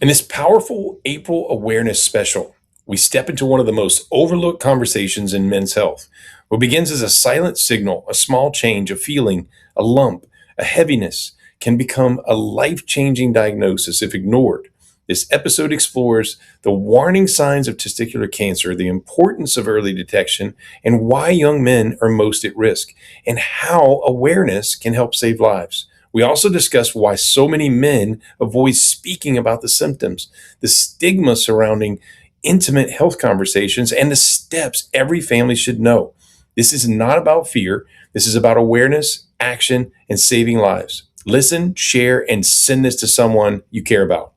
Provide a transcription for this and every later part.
In this powerful April awareness special, we step into one of the most overlooked conversations in men's health. What begins as a silent signal, a small change, a feeling, a lump, a heaviness, can become a life-changing diagnosis if ignored. This episode explores the warning signs of testicular cancer, the importance of early detection, and why young men are most at risk, and how awareness can help save lives. We also discuss why so many men avoid speaking about the symptoms, the stigma surrounding intimate health conversations, and the steps every family should know. This is not about fear. This is about awareness, action, and saving lives. Listen, share, and send this to someone you care about.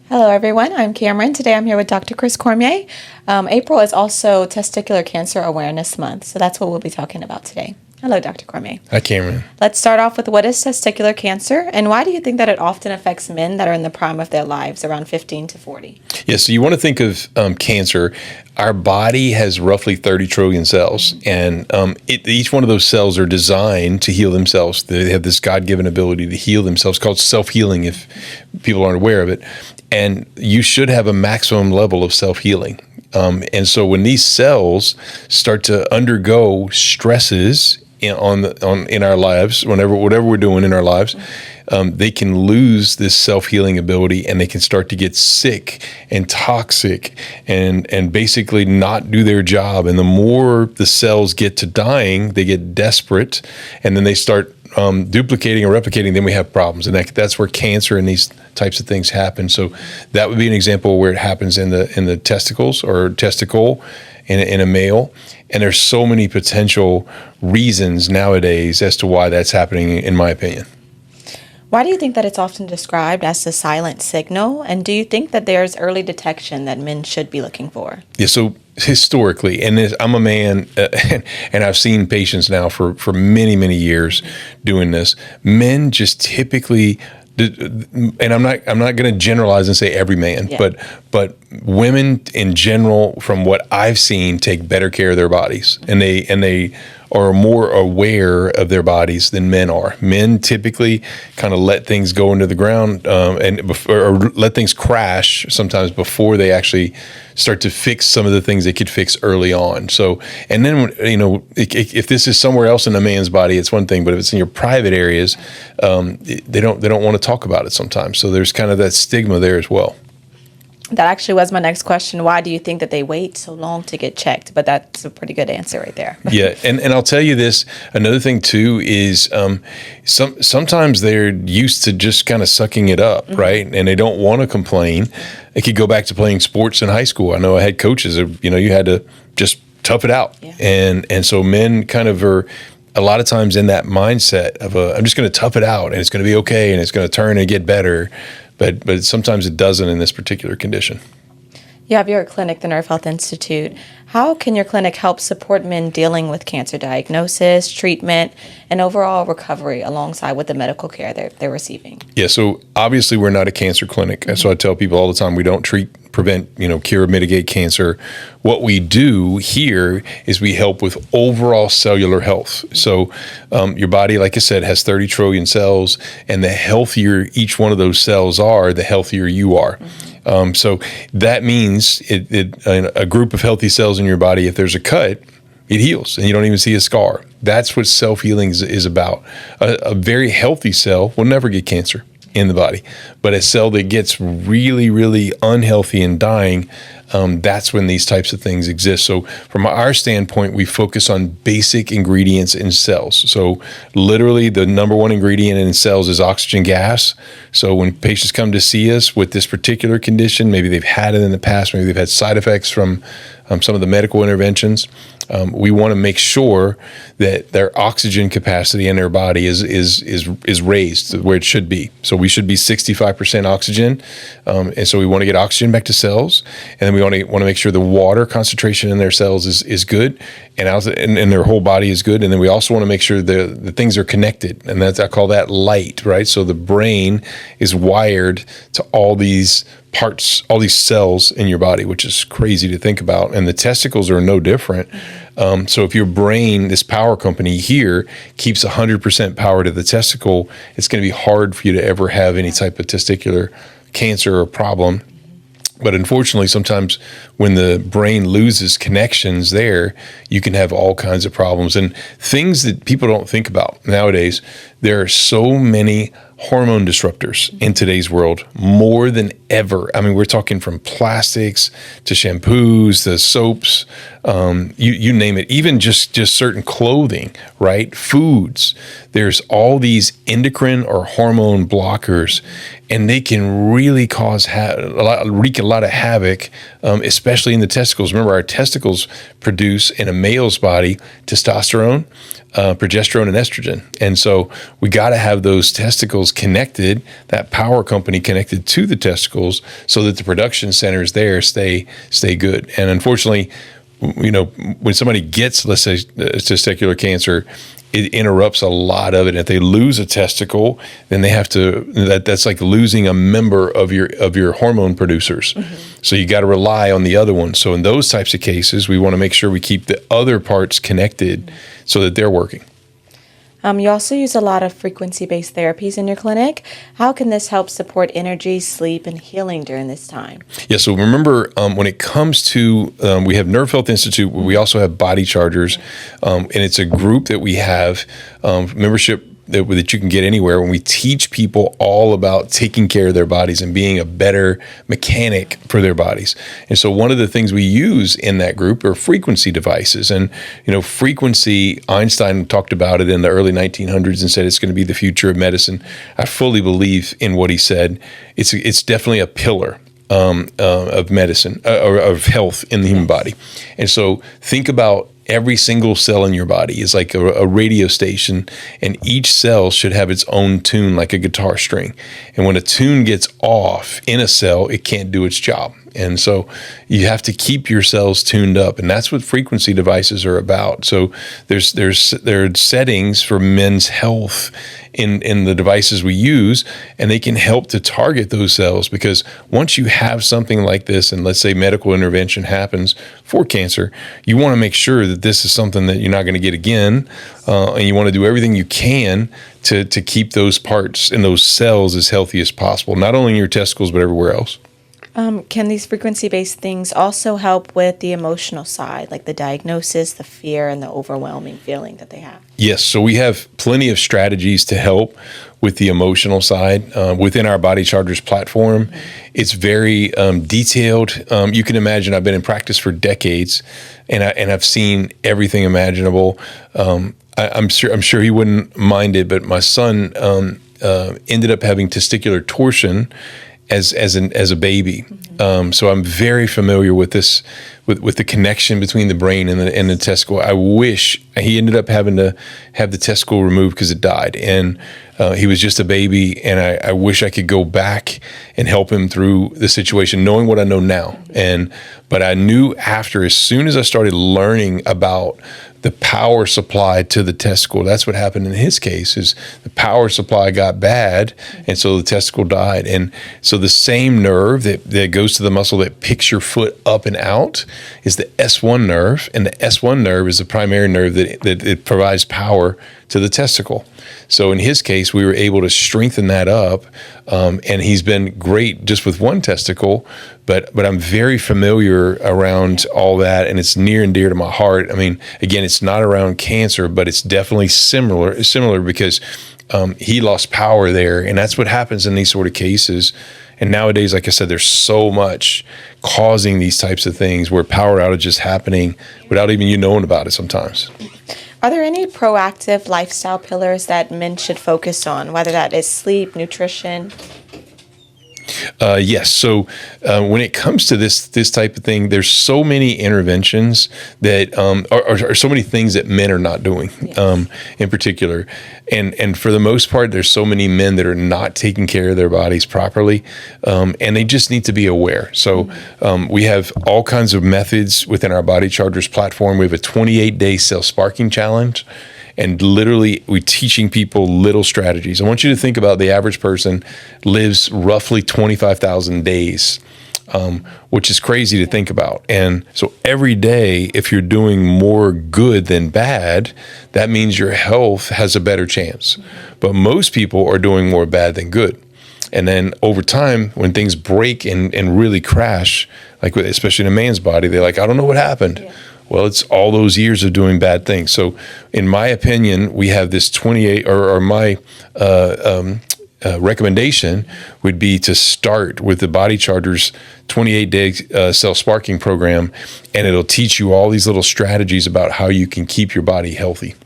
Hello, everyone. I'm Cameron. Today I'm here with Dr. Chris Cormier. April is also Testicular Cancer Awareness Month, so that's what we'll be talking about today. Hello, Dr. Cormier. Hi, Cameron. Let's start off with what is testicular cancer, and why do you think that it often affects men that are in the prime of their lives, around 15 to 40? Yeah, so you want to think of cancer. Our body has roughly 30 trillion cells, and each one of those cells are designed to heal themselves. They have this God-given ability to heal themselves called self-healing, if people aren't aware of it. And you should have a maximum level of self-healing. And so when these cells start to undergo stresses in our lives, whatever we're doing in our lives, they can lose this self-healing ability, and they can start to get sick and toxic and basically not do their job. And the more the cells get to dying, they get desperate, and then they start duplicating or replicating. Then we have problems, and that's where cancer and these types of things happen. So that would be an example where it happens in the testicles or testicle in a male. And there's so many potential reasons nowadays as to why that's happening, in my opinion. Why do you think that it's often described as the silent signal? And do you think that there's early detection that men should be looking for? Yeah, so historically, and I'm a man, and I've seen patients now for many, many years doing this. Men just typically, and I'm not going to generalize and say every man, but women in general, from what I've seen, take better care of their bodies, and they are more aware of their bodies than men are. Men typically kind of let things go into the ground or let things crash sometimes before they actually start to fix some of the things they could fix early on. So, and then, if this is somewhere else in a man's body, it's one thing, but if it's in your private areas, they don't want to talk about it sometimes. So there's kind of that stigma there as well. That actually was my next question. Why do you think that they wait so long to get checked? But that's a pretty good answer right there. Yeah, and I'll tell you this. Another thing too is sometimes they're used to just kind of sucking it up, right? And they don't want to complain. They could go back to playing sports in high school. I know I had coaches. You had to just tough it out, and so men kind of are a lot of times in that mindset of I'm just going to tough it out, and it's going to be okay, and it's going to turn and get better. But sometimes it doesn't in this particular condition. You have your clinic, the Nerf Health Institute. How can your clinic help support men dealing with cancer diagnosis, treatment, and overall recovery alongside with the medical care they're receiving? Yeah, so obviously we're not a cancer clinic. So I tell people all the time, we don't treat, prevent, cure, mitigate cancer. What we do here is we help with overall cellular health. So your body, like I said, has 30 trillion cells, and the healthier each one of those cells are, the healthier you are. So that means a group of healthy cells in your body, if there's a cut, it heals and you don't even see a scar. That's what self-healing is about. A very healthy cell will never get cancer in the body, but a cell that gets really, really unhealthy and dying, that's when these types of things exist. So from our standpoint, we focus on basic ingredients in cells. So literally the number one ingredient in cells is oxygen gas. So when patients come to see us with this particular condition, maybe they've had it in the past, maybe they've had side effects from some of the medical interventions, we want to make sure that their oxygen capacity in their body is raised to where it should be. So we should be 65% oxygen, and so we want to get oxygen back to cells, and then we want to make sure the water concentration in their cells is good, and their whole body is good, and then we also want to make sure the things are connected, and I call that light, right? So the brain is wired to all these parts, all these cells in your body, which is crazy to think about. And the testicles are no different. So if your brain, this power company here, keeps 100% power to the testicle, it's going to be hard for you to ever have any type of testicular cancer or problem. But unfortunately, sometimes when the brain loses connections there, you can have all kinds of problems and things that people don't think about nowadays. There are so many hormone disruptors in today's world, more than ever. I mean, we're talking from plastics to shampoos to soaps, you name it, even just certain clothing, right? Foods. There's all these endocrine or hormone blockers, and they can really cause wreak a lot of havoc, especially in the testicles. Remember, our testicles produce in a male's body testosterone, progesterone, and estrogen. And so we got to have those testicles connected, that power company connected to the testicles, so that the production centers there stay good. And unfortunately, when somebody gets, let's say, testicular cancer, it interrupts a lot of it. And if they lose a testicle, then they have to. That's like losing a member of your hormone producers. So you got to rely on the other one. So in those types of cases, we want to make sure we keep the other parts connected so that they're working. You also use a lot of frequency-based therapies in your clinic. How can this help support energy, sleep, and healing during this time? Yeah, so remember, when it comes to, we have Nerf Health Institute, we also have Body Chargers, and it's a group that we have membership that you can get anywhere, when we teach people all about taking care of their bodies and being a better mechanic for their bodies. And so one of the things we use in that group are frequency devices. And, frequency, Einstein talked about it in the early 1900s and said it's going to be the future of medicine. I fully believe in what he said. It's definitely a pillar of medicine, or of health in the human body. And so think about every single cell in your body is like a radio station, and each cell should have its own tune, like a guitar string. And when a tune gets off in a cell, it can't do its job. And so you have to keep your cells tuned up, and that's what frequency devices are about. So there are settings for men's health in the devices we use, and they can help to target those cells, because once you have something like this, and let's say medical intervention happens for cancer, you want to make sure that this is something that you're not going to get again, and you want to do everything you can to keep those parts and those cells as healthy as possible, not only in your testicles, but everywhere else. Can these frequency-based things also help with the emotional side, like the diagnosis, the fear, and the overwhelming feeling that they have? Yes, so we have plenty of strategies to help with the emotional side within our Body Chargers platform. It's very detailed. You can imagine I've been in practice for decades, and I've seen everything imaginable. I'm sure he wouldn't mind it, but my son ended up having testicular torsion as a baby. So I'm very familiar with this, with the connection between the brain and the testicle. I wish he ended up having to have the testicle removed because it died. And he was just a baby, and I wish I could go back and help him through the situation, knowing what I know now. But I knew after, as soon as I started learning about the power supply to the testicle, that's what happened in his case, is the power supply got bad, and so the testicle died. And so the same nerve that goes to the muscle that picks your foot up and out is the S1 nerve, and the S1 nerve is the primary nerve that it provides power to the testicle. So in his case, we were able to strengthen that up, and he's been great just with one testicle, but I'm very familiar around all that, and it's near and dear to my heart. I mean, again, it's not around cancer, but it's definitely similar because he lost power there, and that's what happens in these sort of cases. And nowadays, like I said, there's so much causing these types of things where power outages happening without even you knowing about it sometimes. Are there any proactive lifestyle pillars that men should focus on, whether that is sleep, nutrition? Yes. So when it comes to this type of thing, there's so many interventions that are so many things that men are not doing, in particular. And for the most part, there's so many men that are not taking care of their bodies properly, and they just need to be aware. So we have all kinds of methods within our Body Chargers platform. We have a 28-day self-sparking challenge. And literally, we're teaching people little strategies. I want you to think about the average person lives roughly 25,000 days, which is crazy to think about. And so every day, if you're doing more good than bad, that means your health has a better chance. But most people are doing more bad than good. And then over time, when things break and really crash, like especially in a man's body, they're like, I don't know what happened. Yeah. Well, it's all those years of doing bad things. So in my opinion, we have this 28, or my recommendation would be to start with the Body Chargers 28-day self-sparking program, and it'll teach you all these little strategies about how you can keep your body healthy.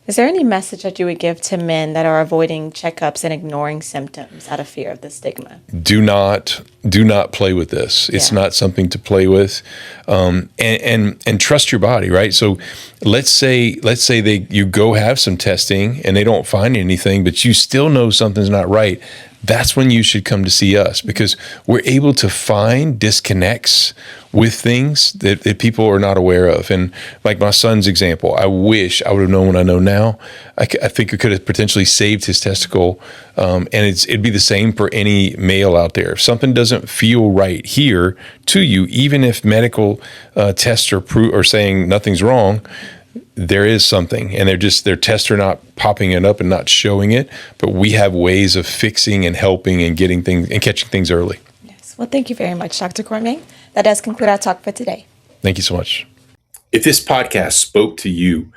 Is there any message that you would give to men that are avoiding checkups and ignoring symptoms out of fear of the stigma? Do not play with this. It's not something to play with, and trust your body, right? So let's say you go have some testing and they don't find anything, but you still know something's not right. That's when you should come to see us, because we're able to find disconnects with things that people are not aware of. And like my son's example, I wish I would have known what I know now. I think it could have potentially saved his testicle. And it'd be the same for any male out there. If something doesn't feel right here to you, even if medical tests are saying nothing's wrong, there is something, and their tests are not popping it up and not showing it, but we have ways of fixing and helping and getting things and catching things early. Yes. Well, thank you very much, Dr. Cormier. That does conclude our talk for today. Thank you so much. If this podcast spoke to you,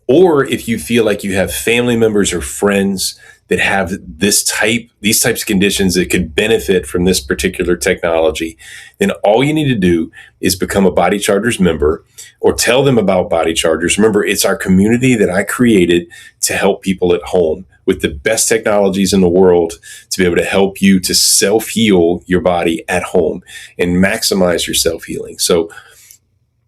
or if you feel like you have family members or friends that have these types of conditions that could benefit from this particular technology, then all you need to do is become a Body Chargers member or tell them about Body Chargers. Remember, it's our community that I created to help people at home with the best technologies in the world to be able to help you to self-heal your body at home and maximize your self-healing. So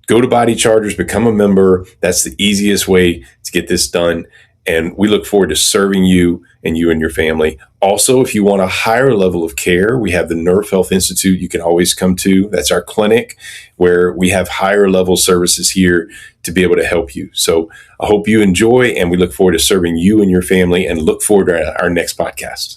go to Body Chargers, become a member. That's the easiest way to get this done. And we look forward to serving you and your family. Also, if you want a higher level of care, we have the Nerf Health Institute you can always come to. That's our clinic where we have higher level services here to be able to help you. So I hope you enjoy, and we look forward to serving you and your family, and look forward to our next podcast.